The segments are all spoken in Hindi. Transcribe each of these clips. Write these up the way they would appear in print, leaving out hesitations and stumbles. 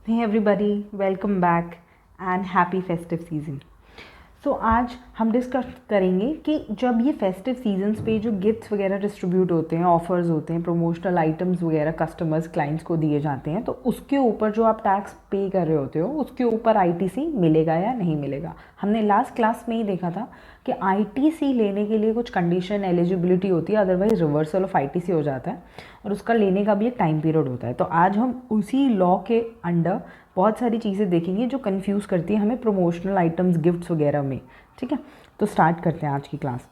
Hey everybody, welcome back and happy festive season. आज हम डिस्कस करेंगे कि जब ये फेस्टिव सीजन्स पे जो गिफ्ट्स वगैरह डिस्ट्रीब्यूट होते हैं, ऑफर्स होते हैं, प्रमोशनल आइटम्स वगैरह कस्टमर्स क्लाइंट्स को दिए जाते हैं, तो उसके ऊपर जो आप टैक्स पे कर रहे होते हो उसके ऊपर आईटीसी मिलेगा या नहीं मिलेगा। हमने लास्ट क्लास में ही देखा था कि आईटीसी लेने के लिए कुछ कंडीशन एलिजिबिलिटी होती है, अदरवाइज रिवर्सल ऑफ आईटीसी हो जाता है और उसका लेने का भी एक टाइम पीरियड होता है। तो आज हम उसी लॉ के अंडर बहुत सारी चीज़ें देखेंगे जो कंफ्यूज करती है हमें प्रमोशनल आइटम्स गिफ्ट्स वगैरह में। ठीक है, तो स्टार्ट करते हैं आज की class.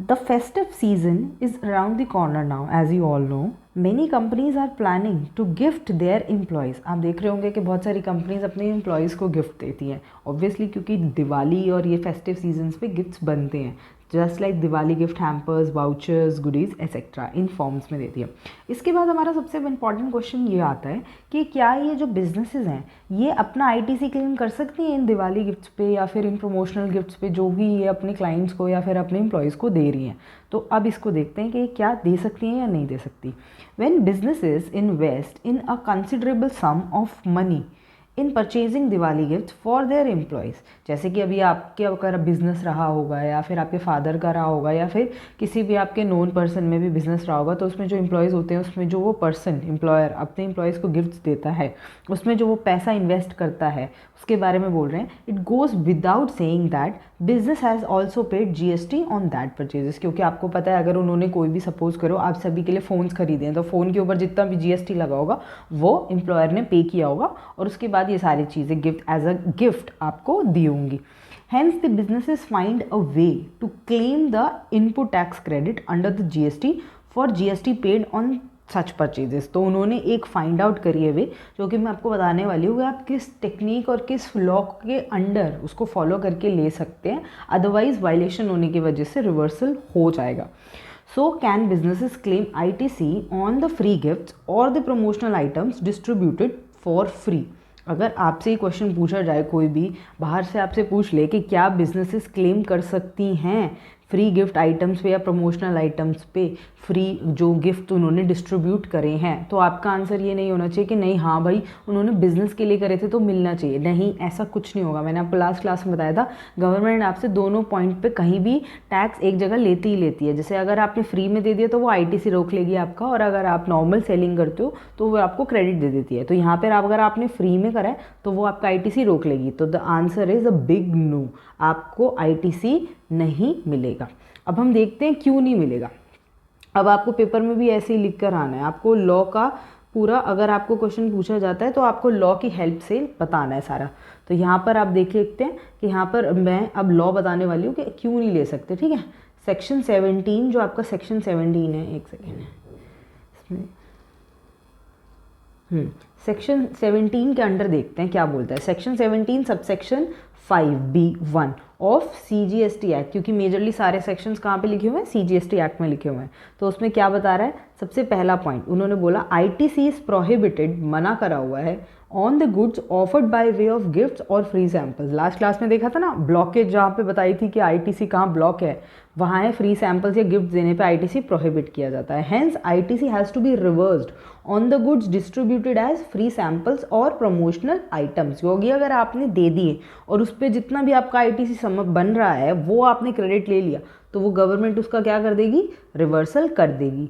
The festive season is around the corner now, as you all know many companies are planning to gift their employees. आप देख रहे होंगे कि बहुत सारी कंपनीज अपने एम्प्लॉयज़ को गिफ्ट देती हैं, ऑब्वियसली क्योंकि दिवाली और ये फेस्टिव सीजन्स पे गिफ्ट्स बनते हैं, just like Diwali gift hampers, vouchers, goodies etcetera इन फॉर्म्स में देती है। इसके बाद हमारा सबसे इंपॉर्टेंट क्वेश्चन ये आता है कि क्या ये जो बिजनेसेस हैं ये अपना आईटीसी क्लेम कर सकती हैं इन दिवाली गिफ्ट्स पे या फिर इन प्रमोशनल गिफ्ट्स पे जो भी ये अपने क्लाइंट्स को या फिर अपने एम्प्लॉयज़ को दे रही हैं। तो अब इसको देखते हैं कि क्या दे सकती हैं या नहीं दे सकती। When businesses invest in a considerable sum of money in purchasing Diwali gift for their employees, जैसे कि अभी आपके अगर बिजनेस रहा होगा या फिर आपके फादर का रहा होगा या फिर किसी भी आपके नोन पर्सन में भी बिजनेस रहा होगा, तो उसमें जो एम्प्लॉयज़ होते हैं उसमें जो वो पर्सन एम्प्लॉयर अपने एम्प्लॉयज़ को गिफ्ट्स देता है, उसमें जो वो पैसा इन्वेस्ट करता है उसके बारे में बोल रहे हैं। It goes without saying that business has also paid GST on that purchases, क्योंकि आपको पता है अगर उन्होंने कोई भी सपोज करो आप सभी के लिए फ़ोन्स खरीदे हैं तो फ़ोन के ऊपर जितना भी जीएसटी लगा होगा वो एम्प्लॉयर ने पे किया होगा और उसके बाद ये सारी चीज़ें गिफ्ट एज अ गिफ्ट आपको दी होंगी। Hence, the businesses find a way to claim the input tax credit under the GST for GST paid on such purchases. तो उन्होंने एक फाइंड आउट करी है वे, जो कि मैं आपको बताने वाली हूँ कि आप किस टेक्निक और किस लॉ के अंडर उसको फॉलो करके ले सकते हैं, अदरवाइज वायलेशन होने की वजह से रिवर्सल हो जाएगा। So can businesses claim ITC on the free gifts और the promotional items distributed for free. अगर आपसे ये क्वेश्चन पूछा जाए, कोई भी बाहर से आपसे पूछ ले कि क्या बिजनेसेस क्लेम कर सकती हैं फ्री गिफ्ट आइटम्स पे या प्रमोशनल आइटम्स पे फ्री जो गिफ्ट उन्होंने डिस्ट्रीब्यूट करे हैं, तो आपका आंसर ये नहीं होना चाहिए कि नहीं हाँ भाई उन्होंने बिजनेस के लिए करे थे तो मिलना चाहिए। नहीं, ऐसा कुछ नहीं होगा। मैंने आपको लास्ट क्लास में बताया था गवर्नमेंट आपसे दोनों पॉइंट पे कहीं भी टैक्स एक जगह लेती ही लेती है। जैसे अगर आपने फ्री में दे दिया तो वो आईटीसी रोक लेगी आपका, और अगर आप नॉर्मल सेलिंग करते हो तो वो आपको क्रेडिट दे देती है। तो यहाँ पर अगर आपने फ्री में करा है तो वो आपका आईटीसी रोक लेगी। तो the answer is a big no, आपको आईटीसी नहीं मिलेगा। अब हम देखते हैं क्यों नहीं मिलेगा। अब आपको पेपर में भी ऐसे ही लिख कर आना है, आपको लॉ का पूरा, अगर आपको क्वेश्चन पूछा जाता है तो आपको लॉ की हेल्प से बताना है सारा। तो यहाँ पर आप देख लेते हैं कि यहाँ पर मैं अब लॉ बताने वाली हूँ कि क्यों नहीं ले सकते। ठीक है, सेक्शन 17 जो आपका सेक्शन 17 है, एक सेकेंड इसमें सेक्शन 17 के अंडर देखते हैं क्या बोलता है। Section 17 subsection 5B1 of CGST act, क्योंकि मेजरली सारे सेक्शंस कहाँ पे लिखे हुए हैं, CGST एक्ट में लिखे हुए हैं। तो उसमें क्या बता रहा है, सबसे पहला पॉइंट उन्होंने बोला आईटीसी इज प्रोहिबिटेड, मना करा हुआ है on the goods offered by way of gifts और फ्री सैंपल्स। लास्ट क्लास में देखा था ना ब्लॉकेज, जहाँ पे बताई थी कि आईटीसी कहाँ ब्लॉक है, वहाँ है फ्री सैंपल्स या गिफ्ट देने पे आईटीसी प्रोहिबिट किया जाता है। Hence ITC has to be reversed on the goods distributed as free samples और प्रमोशनल आइटम्स। योगी अगर आपने दे दिए और उस पर जितना भी आपका आईटीसी बन रहा है वो आपने क्रेडिट ले लिया, तो वो गवर्नमेंट उसका क्या कर देगी, रिवर्सल कर देगी।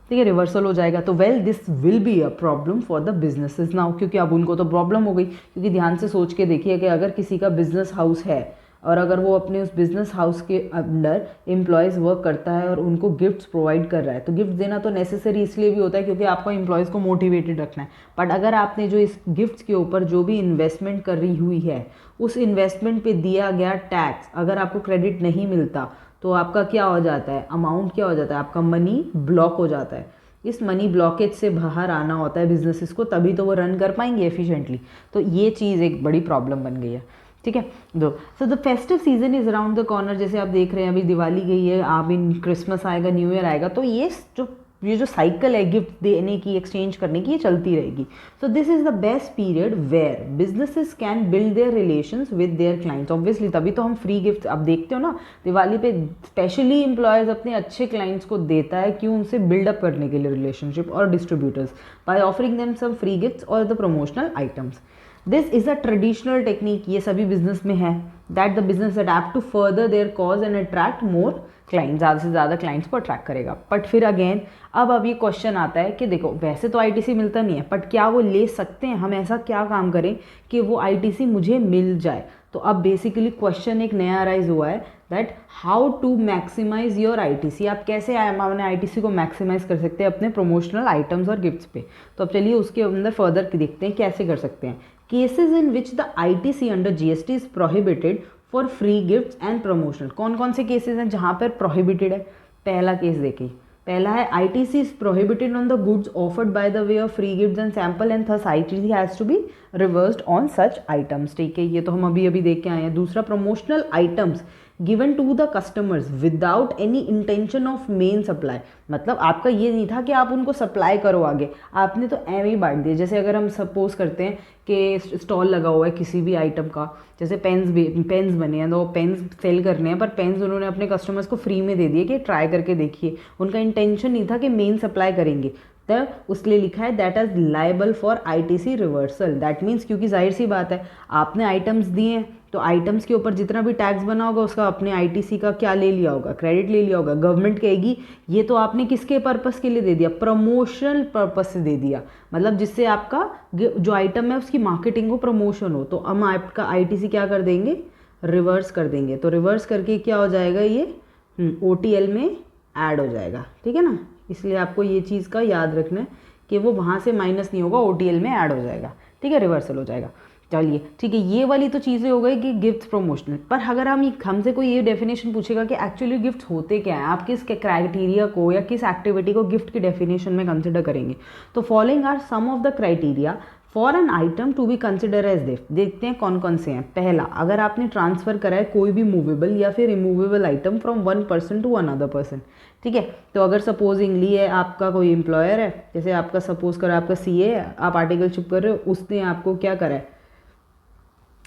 ठीक है, रिवर्सल हो जाएगा। तो well this will be a problem for the businesses now, क्योंकि अब उनको तो प्रॉब्लम हो गई। क्योंकि ध्यान से सोच के देखिए कि अगर किसी का बिजनेस हाउस है और अगर वो अपने उस बिजनेस हाउस के अंडर एम्प्लॉयज़ वर्क करता है और उनको गिफ्ट्स प्रोवाइड कर रहा है, तो गिफ्ट देना तो नेसेसरी इसलिए भी होता है क्योंकि आपको एम्प्लॉयज़ को मोटिवेटेड रखना है। बट अगर आपने जो इस गिफ्ट्स के ऊपर जो भी इन्वेस्टमेंट कर रही हुई है उस इन्वेस्टमेंट पे दिया गया टैक्स अगर आपको क्रेडिट नहीं मिलता, तो आपका क्या हो जाता है, अमाउंट क्या हो जाता है, आपका मनी ब्लॉक हो जाता है। इस मनी ब्लॉकेज से बाहर आना होता है बिजनेसेस को, तभी तो वो रन कर पाएंगे एफिशिएंटली। तो ये चीज़ एक बड़ी प्रॉब्लम बन गई है। ठीक है, दो so the festive season is around the corner. जैसे आप देख रहे हैं अभी दिवाली गई है, आप इन क्रिसमस आएगा, न्यू ईयर आएगा, तो ये जो ये जो साइकिल है गिफ्ट देने की, एक्सचेंज करने की, ये चलती रहेगी. So this is the best period where businesses can build their relations with their clients. Obviously तभी तो हम फ्री गिफ्ट अब देखते हो ना दिवाली पे, स्पेशली एम्प्लॉयज़ अपने अच्छे क्लाइंट्स को देता है क्यों, उनसे बिल्डअप करने के लिए रिलेशनशिप, और distributors by offering them some free gifts और the promotional items. This is a traditional technique, ये सभी बिजनेस में है, that the business adapt to further their cause and attract more client, ज़्यादा से ज़्यादा क्लाइंट्स को अट्रैक्ट करेगा. बट फिर अगेन अब ये क्वेश्चन आता है कि देखो वैसे तो आईटीसी मिलता नहीं है, बट क्या वो ले सकते हैं, हम ऐसा क्या काम करें कि वो आईटीसी मुझे मिल जाए. तो अब बेसिकली क्वेश्चन एक नया राइज हुआ है that how to maximise your ITC. आप कैसे अपने आईटीसी को मैक्सिमाइज कर सकते हैं अपने प्रमोशनल आइटम्स और गिफ्ट्स पे. तो अब चलिए उसके अंदर फर्दर देखते हैं कैसे कर सकते हैं. Cases in which the ITC under GST is prohibited for free gifts and promotional. कौन कौन से केसेस हैं जहाँ पर प्रोहिबिटेड है. पहला केस देखिए, पहला है ITC is prohibited on the goods offered by the way of free gifts and sample and thus ITC has to be reversed on such items. ठीक है, ये तो हम अभी देख के आए हैं. दूसरा, promotional items given to the customers without any intention of main supply. मतलब आपका ये नहीं था कि आप उनको सप्लाई करो आगे, आपने तो एम ही बांट दिया. जैसे अगर हम सपोज करते हैं कि स्टॉल लगा हुआ है किसी भी आइटम का, जैसे पेन्स बने हैं, तो पेन्स सेल करने हैं, पर पेन्स उन्होंने अपने कस्टमर्स को फ्री में दे दिए कि ट्राई करके देखिए. उनका इंटेंशन नहीं था कि मेन सप्लाई करेंगे, तो उसके लिए लिखा है that is liable for ITC reversal. That means क्योंकि जाहिर सी बात है आपने आइटम्स दिए हैं, तो आइटम्स के ऊपर जितना भी टैक्स बना होगा उसका अपने आईटीसी का क्या ले लिया होगा, क्रेडिट ले लिया होगा. गवर्नमेंट कहेगी ये तो आपने किसके पर्पस के लिए दे दिया, प्रमोशनल पर्पस से दे दिया, मतलब जिससे आपका जो आइटम है उसकी मार्केटिंग हो, प्रमोशन हो. तो हम आपका आईटीसी क्या कर देंगे, रिवर्स कर देंगे. तो रिवर्स करके क्या हो जाएगा, ये ओटीएल में ऐड हो जाएगा. ठीक है ना, इसलिए आपको ये चीज़ का याद रखना है कि वो वहाँ से माइनस नहीं होगा, ओटीएल में ऐड हो जाएगा. ठीक है, रिवर्सल हो जाएगा. चलिए ठीक है, ये वाली तो चीज़ें हो गई कि गिफ्ट प्रमोशनल. पर अगर हमसे कोई ये डेफिनेशन पूछेगा कि एक्चुअली गिफ्ट होते क्या हैं, आप किस क्राइटेरिया को या किस एक्टिविटी को गिफ्ट की डेफिनेशन में कंसिडर करेंगे, तो following are some of the criteria for an item to be consider as gift. देखते हैं कौन कौन से हैं. पहला, अगर आपने ट्रांसफ़र करा है कोई भी मूवेबल या फिर removable item from one person to another person. ठीक है, तो अगर सपोजिंगली है आपका कोई एम्प्लॉयर है, जैसे आपका सपोज करो आपका सीए है, आप आर्टिकलशिप कर रहे हो, उसने आपको क्या करा है,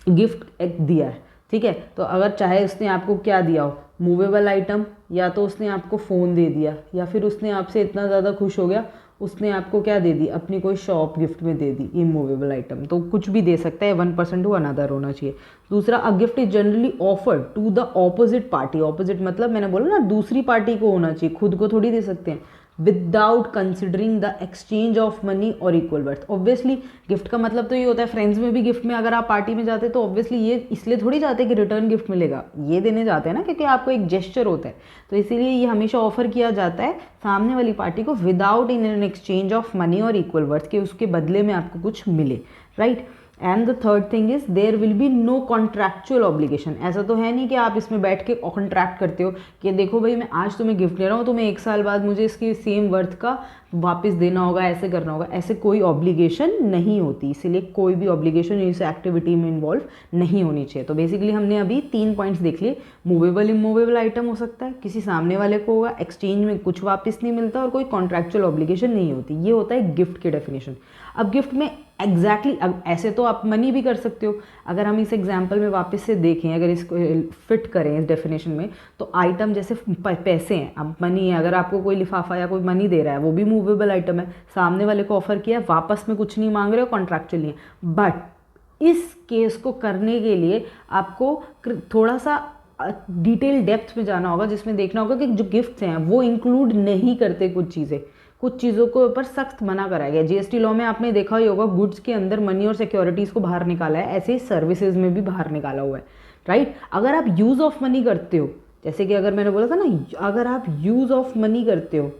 गिफ्ट एक दिया है. ठीक है, तो अगर चाहे उसने आपको क्या दिया हो, मूवेबल आइटम, या तो उसने आपको फ़ोन दे दिया, या फिर उसने आपसे इतना ज़्यादा खुश हो गया उसने आपको क्या दे दी, अपनी कोई शॉप गिफ्ट में दे दी, इमूवेबल आइटम. तो कुछ भी दे सकता है, वन पर्सन टू अनदर होना चाहिए. दूसरा, a gift is generally offered to the opposite party. Opposite मतलब मैंने बोला ना दूसरी पार्टी को होना चाहिए, खुद को थोड़ी दे सकते हैं. Without considering the exchange of money और इक्वल वर्थ. ऑब्वियसली गिफ्ट का मतलब तो ये होता है, फ्रेंड्स में भी गिफ्ट में अगर आप पार्टी में जाते हैं तो ऑब्वियसली ये इसलिए थोड़ी जाते हैं कि रिटर्न गिफ्ट मिलेगा, ये देने जाते हैं ना क्योंकि आपको एक जेस्चर होता है. तो इसीलिए ये हमेशा ऑफर किया जाता है सामने वाली पार्टी को without in an exchange of money और इक्वल वर्थ, के उसके बदले में आपको कुछ मिले. Right. And the third thing is there will be no contractual obligation. ऐसा तो है नहीं कि आप इसमें बैठ के कॉन्ट्रैक्ट करते हो कि देखो भाई मैं आज तुम्हें गिफ्ट दे रहा हूँ, तुम्हें 1 साल बाद मुझे इसकी सेम वर्थ का वापस देना होगा, ऐसे करना होगा. ऐसे कोई ऑब्लिगेशन नहीं होती, इसीलिए कोई भी ऑब्लिगेशन इस एक्टिविटी में इन्वॉल्व नहीं होनी चाहिए. तो बेसिकली हमने अभी 3 पॉइंट्स देख लिए. मूवेबल इमूवेबल आइटम हो सकता है, किसी सामने वाले को होगा, एक्सचेंज में कुछ वापस नहीं मिलता, और कोई कॉन्ट्रैक्चुअल ऑब्लिगेशन नहीं होती. ये होता है गिफ्ट की डेफिनेशन. अब गिफ्ट में अब ऐसे तो आप मनी भी कर सकते हो. अगर हम इस एग्जाम्पल में वापस से देखें, अगर इसको फिट करें इस डेफिनेशन में, तो आइटम जैसे पैसे हैं, अब मनी है, अगर आपको कोई लिफाफा या कोई मनी दे रहा है वो भी मूवेबल आइटम है, सामने वाले को ऑफर किया, वापस में कुछ नहीं मांग रहे हो, कॉन्ट्रैक्चुअल नहीं है. बट इस केस को करने के लिए आपको थोड़ा सा डिटेल डेप्थ में जाना होगा, जिसमें देखना होगा कि जो गिफ्ट्स हैं वो इंक्लूड नहीं करते कुछ चीज़ों के ऊपर सख्त मना कराया गया. जीएसटी लॉ में आपने देखा ही होगा, गुड्स के अंदर मनी और सिक्योरिटीज़ को बाहर निकाला है, ऐसे ही सर्विसेज में भी बाहर निकाला हुआ है. राइट. अगर आप यूज़ ऑफ मनी करते हो, जैसे कि अगर मैंने बोला था ना, अगर आप यूज़ ऑफ मनी करते हो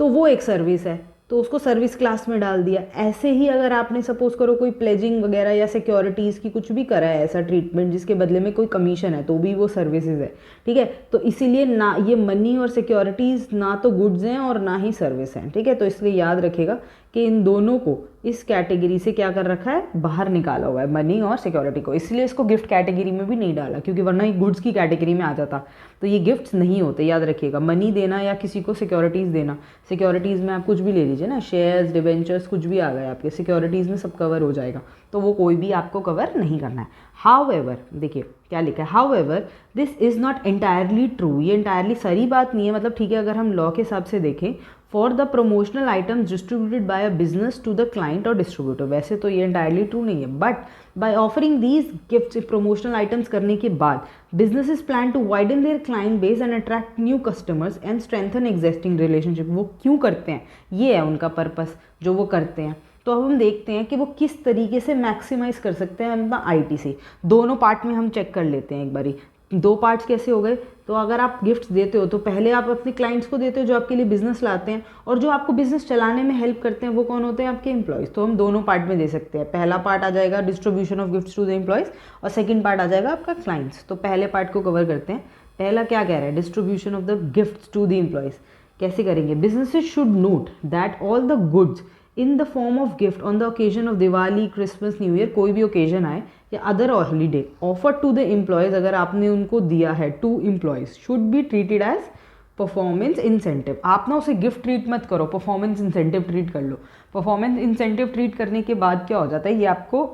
तो वो एक सर्विस है, तो उसको सर्विस क्लास में डाल दिया. ऐसे ही अगर आपने सपोज करो कोई प्लेजिंग वगैरह या सिक्योरिटीज़ की कुछ भी करा है, ऐसा ट्रीटमेंट जिसके बदले में कोई कमीशन है, तो भी वो सर्विसेज है. ठीक है, तो इसीलिए ना ये मनी और सिक्योरिटीज़ ना तो गुड्स हैं और ना ही सर्विस हैं. ठीक है, तो इसलिए याद रखिएगा कि इन दोनों को इस कैटेगरी से क्या कर रखा है, बाहर निकाला हुआ है, मनी और सिक्योरिटी को। इसलिए इसको गिफ्ट कैटेगरी में भी नहीं डाला, क्योंकि वरना ये गुड्स की कैटेगरी में आ जाता। तो ये गिफ्ट्स नहीं होते, याद रखिएगा। मनी देना या किसी को सिक्योरिटीज़ देना, सिक्योरिटीज़ में आप कुछ भी ले लीजिए ना, शेयर्स, डिबेंचर्स, कुछ भी आ गए आपके, सिक्योरिटीज़ में सब कवर हो जाएगा, तो वो कोई भी आपको कवर नहीं करना है। हाउएवर, देखिए क्या लिखा है, however this is not entirely true. ये एंटायरली सही बात नहीं है, मतलब ठीक है, अगर हम लॉ के हिसाब से देखें, for the promotional items distributed by a business to the client और डिस्ट्रीब्यूटर, वैसे तो ये एंटायरली ट्रू नहीं है, but by offering these gifts, promotional items करने के बाद businesses plan to widen their client base and attract new customers and strengthen existing relationship. वो क्यों करते हैं, ये है उनका पर्पस जो वो करते हैं। तो अब हम देखते हैं कि वो किस तरीके से मैक्सिमाइज कर सकते हैं अपना आईटीसी। दोनों पार्ट में हम चेक कर लेते हैं एक बारी। दो पार्ट्स कैसे हो गए, तो अगर आप गिफ्ट्स देते हो तो पहले आप अपने क्लाइंट्स को देते हो जो आपके लिए बिजनेस लाते हैं, और जो आपको बिजनेस चलाने में हेल्प करते हैं वो कौन होते हैं, आपके एम्प्लॉयज़। तो हम दोनों पार्ट में दे सकते हैं। पहला पार्ट आ जाएगा distribution of gifts to the employees, और सेकंड पार्ट आ जाएगा आपका क्लाइंट्स। तो पहले पार्ट को कवर करते हैं। पहला क्या कह रहा है, distribution of the gifts to the employees. कैसे करेंगे, businesses should note that all the goods in the form of gift on the occasion of Diwali, Christmas, new year, कोई भी ओकेजन आए या other holiday offer to the employees, अगर आपने उनको दिया है to employees, should be treated as performance incentive. आप ना उसे गिफ्ट ट्रीट मत करो, परफॉर्मेंस इंसेंटिव ट्रीट कर लो। परफॉर्मेंस इंसेंटिव ट्रीट करने के बाद क्या हो जाता है, ये आपको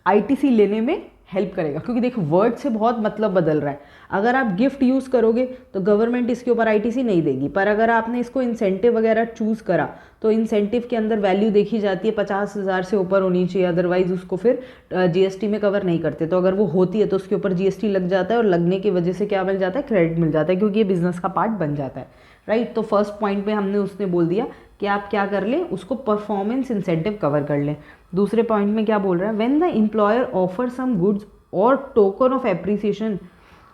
आईटीसी लेने में हेल्प करेगा, क्योंकि देखो वर्ड से बहुत मतलब बदल रहा है। अगर आप गिफ्ट यूज़ करोगे तो गवर्नमेंट इसके ऊपर आईटीसी नहीं देगी, पर अगर आपने इसको इंसेंटिव वगैरह चूज़ करा तो इंसेंटिव के अंदर वैल्यू देखी जाती है 50,000 से ऊपर होनी चाहिए, अदरवाइज उसको फिर जीएसटी में कवर नहीं करते। तो अगर वो होती है तो उसके ऊपर जीएसटी लग जाता है, और लगने की वजह से क्या मिल जाता है, क्रेडिट मिल जाता है, क्योंकि ये बिजनेस का पार्ट बन जाता है, राइट। तो फर्स्ट पॉइंट पे हमने उसने बोल दिया कि आप क्या कर लें, उसको परफॉर्मेंस इंसेंटिव कवर कर लें। दूसरे पॉइंट में क्या बोल रहा है, when the employer offer some goods और token of appreciation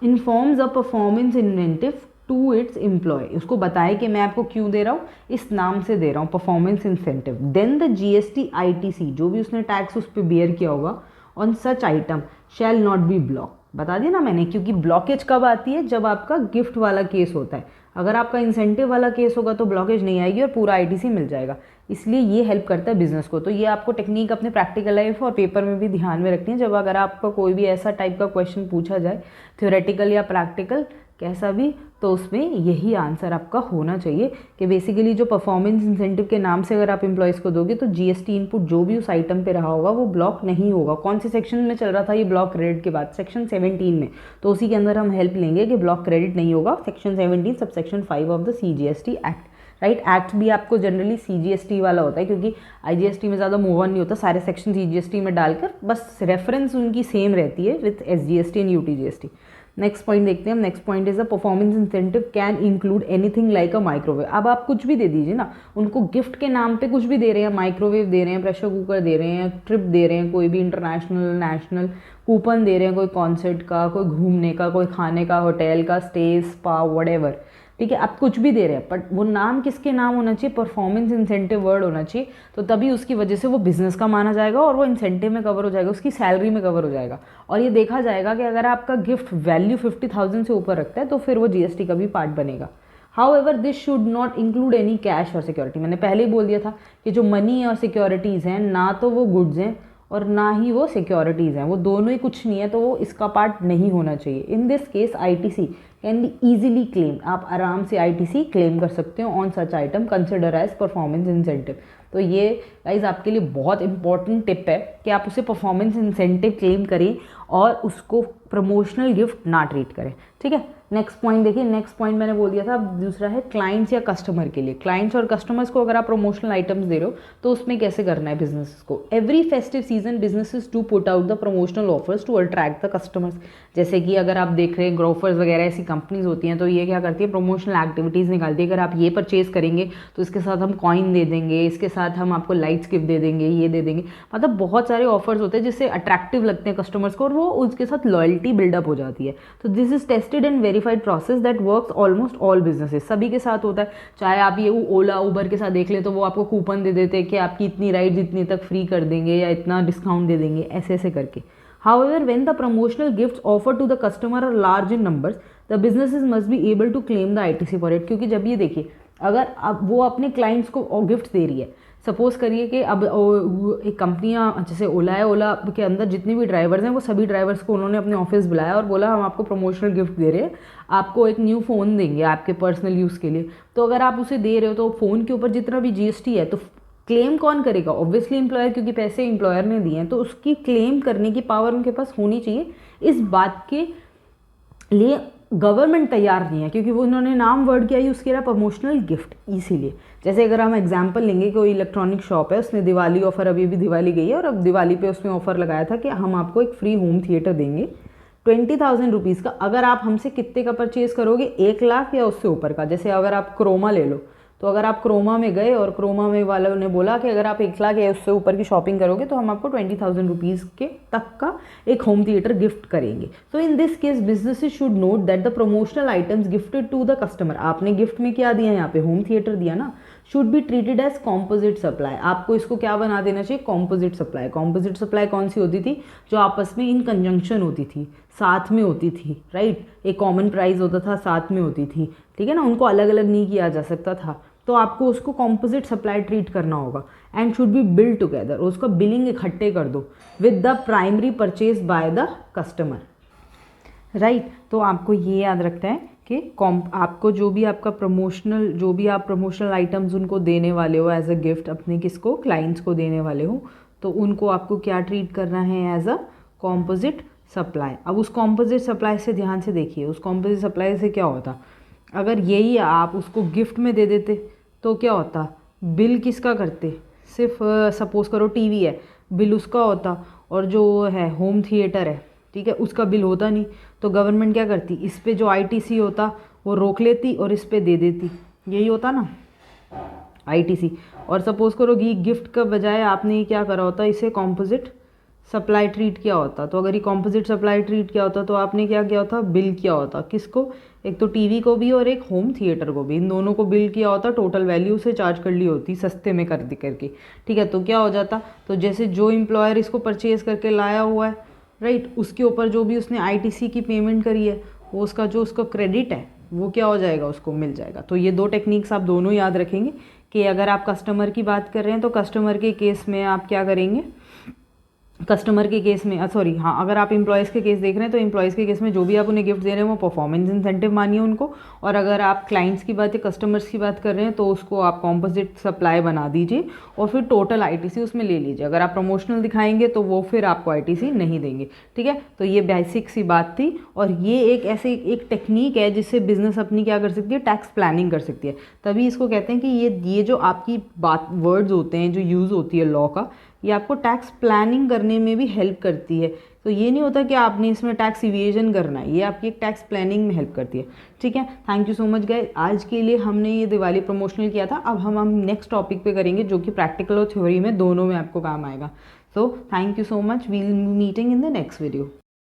informs a performance incentive to its employ, उसको बताए कि मैं आपको क्यों दे रहा हूँ, इस नाम से दे रहा हूँ performance incentive, then the GST ITC, जो भी उसने टैक्स उस पर बेयर किया होगा, on such item shall not be block. बता दिया ना मैंने, क्योंकि ब्लॉकेज कब आती है, जब आपका गिफ्ट वाला केस होता है। अगर आपका इंसेंटिव वाला केस होगा तो ब्लॉकेज नहीं आएगी और पूरा आईटीसी मिल जाएगा। इसलिए ये हेल्प करता है बिजनेस को। तो ये आपको टेक्निक अपने प्रैक्टिकल लाइफ और पेपर में भी ध्यान में रखनी है। जब अगर आपका कोई भी ऐसा टाइप का क्वेश्चन पूछा जाए, थ्योरेटिकल या प्रैक्टिकल कैसा भी, तो उसमें यही आंसर आपका होना चाहिए कि बेसिकली जो परफॉर्मेंस इंसेंटिव के नाम से अगर आप एम्प्लॉयज़ को दोगे तो जीएसटी इनपुट जो भी उस आइटम पे रहा होगा वो ब्लॉक नहीं होगा। कौन से सेक्शन में चल रहा था ये ब्लॉक क्रेडिट के बाद, सेक्शन 17 में, तो उसी के अंदर हम हेल्प लेंगे कि ब्लॉक क्रेडिट नहीं होगा। Section 17 sub section 5 of the CGST act, right. Act भी आपको जनरली सीजीएसटी वाला होता है, क्योंकि आईजीएसटी में ज़्यादा मूव ऑन नहीं होता, सारे सेक्शन सीजीएसटी में डालकर बस रेफरेंस उनकी सेम रहती है with SGST and UTGST. Next point देखते हैं हम। Next point is the performance incentive can include anything like a microwave. अब आप कुछ भी दे दीजिए ना, उनको गिफ्ट के नाम पे कुछ भी दे रहे हैं, माइक्रोवेव दे रहे हैं, प्रेशर कुकर दे रहे हैं, ट्रिप दे रहे हैं, कोई भी इंटरनेशनल नेशनल कूपन दे रहे हैं, कोई कॉन्सर्ट का, कोई घूमने का, कोई खाने का, होटल का, स्टे, स्पा, व्हाटएवर, ठीक है, आप कुछ भी दे रहे हैं, बट वो नाम किसके नाम होना चाहिए, परफॉर्मेंस इंसेंटिव वर्ड होना चाहिए। तो तभी उसकी वजह से वो बिजनेस का माना जाएगा और वो इंसेंटिव में कवर हो जाएगा, उसकी सैलरी में कवर हो जाएगा। और ये देखा जाएगा कि अगर आपका गिफ्ट वैल्यू 50,000 से ऊपर रखता है तो फिर वो जीएसटी का भी पार्ट बनेगा। However this should not include any cash और सिक्योरिटी। मैंने पहले ही बोल दिया था कि जो मनी और सिक्योरिटीज़ हैं, ना तो वो गुड्स हैं और ना ही वो सिक्योरिटीज़ हैं, वो दोनों ही कुछ नहीं है, तो वो इसका पार्ट नहीं होना चाहिए। In this case ITC can be easily claim, आप आराम से आईटीसी क्लेम कर सकते हो on such item consider as performance incentive. तो ये गाइज आपके लिए बहुत इंपॉर्टेंट टिप है कि आप उसे परफॉर्मेंस इंसेंटिव क्लेम करें और उसको प्रमोशनल गिफ्ट ना ट्रीट करें, ठीक है। नेक्स्ट पॉइंट देखिए, नेक्स्ट पॉइंट मैंने बोल दिया था, अब दूसरा है क्लाइंट्स या कस्टमर के लिए। क्लाइंट्स और कस्टमर्स को अगर आप प्रमोशनल आइटम्स दे रहे हो तो उसमें कैसे करना है बिजनेस को। Every festive season businesses to put out the promotional offers to attract the customers. जैसे कि अगर आप देख रहे हैं ग्रोफर्स वगैरह ऐसी कंपनीज होती हैं, तो ये क्या करती है, प्रमोशनल एक्टिविटीज़ निकालती है। अगर आप ये परचेज करेंगे तो इसके साथ हम कॉइन दे देंगे, इसके साथ हम आपको लाइट्स गिफ्ट दे देंगे, ये दे देंगे, मतलब बहुत सारे ऑफर्स होते हैं जिससे अट्रैक्टिव लगते हैं कस्टमर्स को और वो उसके साथ लॉयल्टी बिल्डअप हो जाती है। तो this is tested and verified process that works almost all businesses, सभी के साथ होता है। चाहे आप ये ओला उबर के साथ देख ले तो वो आपको कूपन दे देते हैं कि आपकी इतनी राइड्स इतनी तक फ्री कर देंगे या इतना डिस्काउंट दे देंगे, ऐसे ऐसे करके। However, when the promotional gifts offered to the customer are large in numbers, the businesses must be able to claim the ITC for it। क्योंकि जब ये देखिए, अगर अब वो अपने क्लाइंट्स को गिफ्ट दे रही है, सपोज़ करिए कि अब एक कंपनियाँ जैसे ओला है, ओला के अंदर जितने भी ड्राइवर्स हैं वो सभी ड्राइवर्स को उन्होंने अपने ऑफिस बुलाया और बोला हम आपको प्रमोशनल गिफ्ट दे रहे हैं, आपको एक न्यू फ़ोन देंगे आपके पर्सनल यूज़ के लिए। तो अगर आप उसे दे रहे हो तो फ़ोन के ऊपर जितना भी GST है तो क्लेम कौन करेगा? ऑब्वियसली एम्प्लॉयर, क्योंकि पैसे एम्प्लॉयर ने दिए हैं, तो उसकी क्लेम करने की पावर उनके पास होनी चाहिए। इस बात के लिए गवर्नमेंट तैयार नहीं है, क्योंकि वो उन्होंने नाम वर्ड क्या यूज़ किया, प्रमोशनल गिफ्ट। इसीलिए जैसे अगर हम एग्जांपल लेंगे, कोई इलेक्ट्रॉनिक शॉप है, उसने दिवाली ऑफर, अभी भी दिवाली गई है और अब दिवाली पे उसने ऑफर लगाया था कि हम आपको एक फ्री होम थिएटर देंगे 20,000 रुपीज़ का। अगर आप हमसे कितने का परचेज़ करोगे, 1 लाख या उससे ऊपर का। जैसे अगर आप क्रोमा ले लो, तो अगर आप क्रोमा में गए और क्रोमा में वालों ने बोला कि अगर आप 1 लाख या उससे ऊपर की शॉपिंग करोगे तो हम आपको 20,000 रुपीज़ के तक का एक होम थिएटर गिफ्ट करेंगे। So in this case businesses should note that the promotional items gifted to the customer, आपने गिफ्ट में क्या दिया, यहाँ पे होम थिएटर दिया ना, should be treated as composite supply. आपको इसको क्या बना देना चाहिए, कॉम्पोजिट सप्लाई। कॉम्पोजिट सप्लाई कौन सी होती थी, जो आपस में इन कंजंक्शन होती थी, साथ में होती थी, राइट। एक कॉमन प्राइस होता था, साथ में होती थी, ठीक है ना, उनको अलग अलग नहीं किया जा सकता था। तो आपको उसको कॉम्पोजिट सप्लाई ट्रीट करना होगा and should be build together. उसका बिलिंग इकट्ठे कर दो with the primary purchase by the customer, right. तो आपको ये याद रखना है कि आपको जो भी आपका प्रमोशनल आइटम्स उनको देने वाले हो एज अ गिफ्ट, अपने किसको, क्लाइंट्स को देने वाले हो, तो उनको आपको क्या ट्रीट करना है, एज अ कॉम्पोजिट सप्लाई। अब उस कॉम्पोजिट सप्लाई से ध्यान से देखिए, उस कॉम्पोजिट सप्लाई से क्या होता, अगर यही आप उसको गिफ्ट में दे देते तो क्या होता, बिल किसका करते, सिर्फ सपोज़ करो टीवी है, बिल उसका होता, और जो है होम थिएटर है, ठीक है, उसका बिल होता नहीं। तो गवर्नमेंट क्या करती, इस पे जो ITC होता वो रोक लेती और इस पे दे देती, यही होता ना ITC। और सपोज़ करो गिफ्ट का बजाय आपने क्या करा होता, इसे कॉम्पोजिट सप्लाई ट्रीट किया होता। तो अगर ये कॉम्पोजिट सप्लाई ट्रीट किया होता तो आपने क्या किया होता, बिल किया होता, किसको, एक तो टीवी को भी और एक होम थिएटर को भी, इन दोनों को बिल किया होता, टोटल वैल्यू से चार्ज कर ली होती, सस्ते में कर करके, ठीक है। तो क्या हो जाता, तो जैसे जो एम्प्लॉयर इसको परचेज करके लाया हुआ है, राइट, उसके ऊपर जो भी उसने ITC की पेमेंट करी है, वो उसका जो उसका क्रेडिट है वो क्या हो जाएगा, उसको मिल जाएगा। तो ये 2 टेक्निक्स आप दोनों याद रखेंगे कि अगर आप कस्टमर की बात कर रहे हैं तो कस्टमर के केस में आप क्या करेंगे, कस्टमर के केस में अगर आप एम्प्लॉयज़ के केस देख रहे हैं तो एम्प्लॉयज़ के केस में जो भी आप उन्हें गिफ्ट दे रहे हैं वो परफॉर्मेंस इंसेंटिव मानिए उनको। और अगर आप क्लाइंट्स की बात या कस्टमर्स की बात कर रहे हैं तो उसको आप कॉम्पोजिट सप्लाई बना दीजिए और फिर टोटल ITC उसमें ले लीजिए। अगर आप प्रमोशनल दिखाएंगे तो वो फिर आपको ITC नहीं देंगे, ठीक है। तो ये बेसिक सी बात थी, और ये एक ऐसे एक टेक्निक है जिससे बिजनेस अपनी क्या कर सकती है, टैक्स प्लानिंग कर सकती है। तभी इसको कहते हैं कि ये जो आपकी बात वर्ड्स होते हैं, जो यूज़ होती है लॉ का, ये आपको टैक्स प्लानिंग करने में भी हेल्प करती है। तो ये नहीं होता कि आपने इसमें टैक्स इवेजन करना है, ये आपकी एक टैक्स प्लानिंग में हेल्प करती है, ठीक है। Thank you so much guys. आज के लिए हमने ये दिवाली प्रमोशनल किया था, अब हम नेक्स्ट टॉपिक पे करेंगे जो कि प्रैक्टिकल और थ्योरी में दोनों में आपको काम आएगा। So thank you so much, we will be meeting in the next video.